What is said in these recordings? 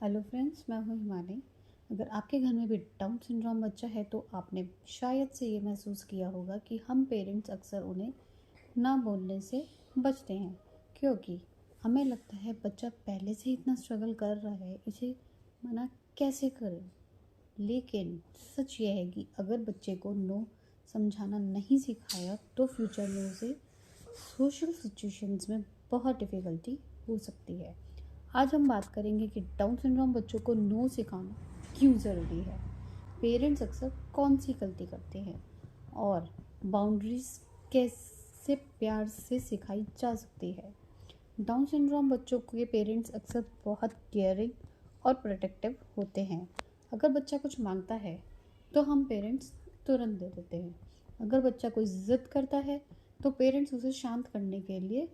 Hello friends, मैं हूँ हिमानी। अगर आपके घर में भी डाउन सिंड्रोम बच्चा है तो आपने शायद से ये महसूस किया होगा कि हम पेरेंट्स अक्सर उन्हें ना बोलने से बचते हैं, क्योंकि हमें लगता है बच्चा पहले से ही इतना स्ट्रगल कर रहा है, इसे मना कैसे करें। लेकिन सच यह है कि अगर बच्चे को नो समझाना नहीं सिखाया तो फ्यूचर में उसे सोशल सिचुएशंस में बहुत डिफ़िकल्टी हो सकती है। आज हम बात करेंगे कि डाउन सिंड्रोम बच्चों को नो सिखाना क्यों ज़रूरी है, पेरेंट्स अक्सर कौन सी गलती करते हैं और बाउंड्रीज कैसे प्यार से सिखाई जा सकती है। डाउन सिंड्रोम बच्चों के पेरेंट्स अक्सर बहुत केयरिंग और प्रोटेक्टिव होते हैं। अगर बच्चा कुछ मांगता है तो हम पेरेंट्स तुरंत दे देते हैं। अगर बच्चा कोई ज़िद करता है तो पेरेंट्स उसे शांत करने के लिए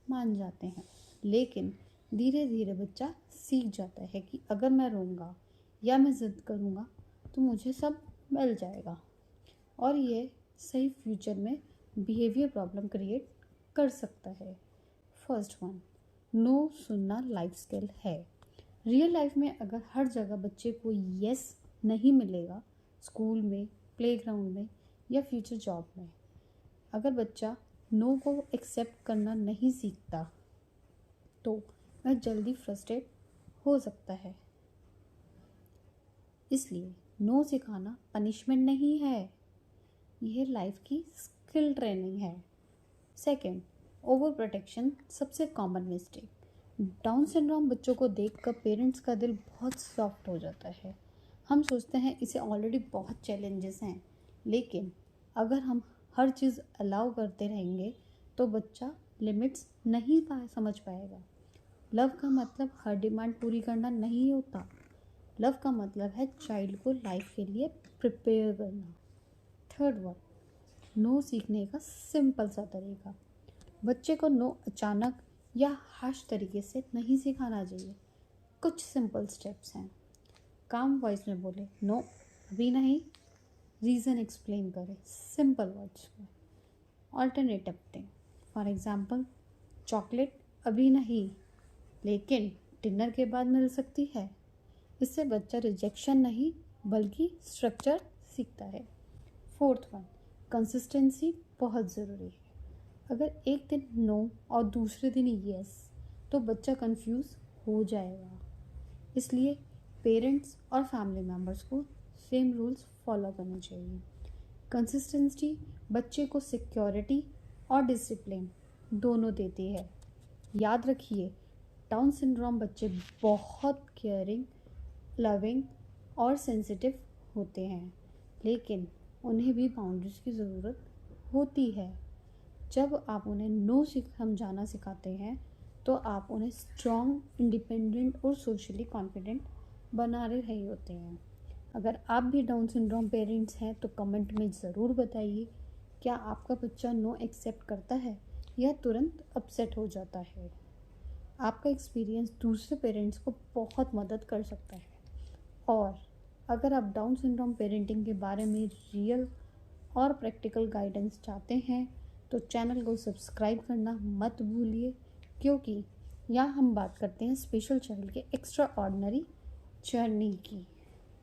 मान जाते हैं। लेकिन धीरे धीरे बच्चा सीख जाता है कि अगर मैं रोऊंगा या मैं ज़िद करूंगा तो मुझे सब मिल जाएगा, और ये सही फ्यूचर में बिहेवियर प्रॉब्लम क्रिएट कर सकता है। फर्स्ट वन, नो सुनना लाइफ स्किल है। रियल लाइफ में अगर हर जगह बच्चे को यस नहीं मिलेगा, स्कूल में, प्लेग्राउंड में या फ्यूचर जॉब में, अगर बच्चा नो को एक्सेप्ट करना नहीं सीखता तो वह जल्दी फ्रस्ट्रेट हो सकता है। इसलिए नो सिखाना पनिशमेंट नहीं है, यह लाइफ की स्किल ट्रेनिंग है। सेकंड, ओवर प्रोटेक्शन सबसे कॉमन मिस्टेक। डाउन सिंड्रोम बच्चों को देखकर पेरेंट्स का दिल बहुत सॉफ्ट हो जाता है। हम सोचते हैं इसे ऑलरेडी बहुत चैलेंजेस हैं, लेकिन अगर हम हर चीज़ अलाउ करते रहेंगे तो बच्चा लिमिट्स नहीं समझ पाएगा। लव का मतलब हर डिमांड पूरी करना नहीं होता। लव का मतलब है चाइल्ड को लाइफ के लिए प्रिपेयर करना। थर्ड वन, नो सीखने का सिंपल सा तरीका। बच्चे को नो अचानक या हार्श तरीके से नहीं सिखाना चाहिए। कुछ सिंपल स्टेप्स हैं। काम वॉइस में बोले नो, अभी नहीं, रीज़न एक्सप्लेन करें सिंपल वर्ड्स में। ऑल्टरनेटिव दें, फॉर एग्जांपल चॉकलेट अभी नहीं, लेकिन डिनर के बाद मिल सकती है। इससे बच्चा रिजेक्शन नहीं बल्कि स्ट्रक्चर सीखता है। फोर्थ वन, कंसिस्टेंसी बहुत ज़रूरी है। अगर एक दिन नो और दूसरे दिन यस तो बच्चा कंफ्यूज हो जाएगा। इसलिए पेरेंट्स और फैमिली मेम्बर्स को सेम रूल्स फॉलो करने चाहिए। कंसिस्टेंसी बच्चे को सिक्योरिटी और डिसिप्लिन दोनों देती है। याद रखिए, डाउन सिंड्रोम बच्चे बहुत केयरिंग, लविंग और सेंसिटिव होते हैं, लेकिन उन्हें भी बाउंड्रीज की ज़रूरत होती है। जब आप उन्हें नो समझाना सिखाते हैं तो आप उन्हें स्ट्रॉन्ग, इंडिपेंडेंट और सोशली कॉन्फिडेंट बना रहे होते हैं। अगर आप भी डाउन सिंड्रोम पेरेंट्स हैं तो कमेंट में ज़रूर बताइए, क्या आपका बच्चा नो एक्सेप्ट करता है या तुरंत अपसेट हो जाता है। आपका एक्सपीरियंस दूसरे पेरेंट्स को बहुत मदद कर सकता है। और अगर आप डाउन सिंड्रोम पेरेंटिंग के बारे में रियल और प्रैक्टिकल गाइडेंस चाहते हैं तो चैनल को सब्सक्राइब करना मत भूलिए, क्योंकि यहाँ हम बात करते हैं स्पेशल चाइल्ड के एक्स्ट्रा ऑर्डिनरी जर्नी की।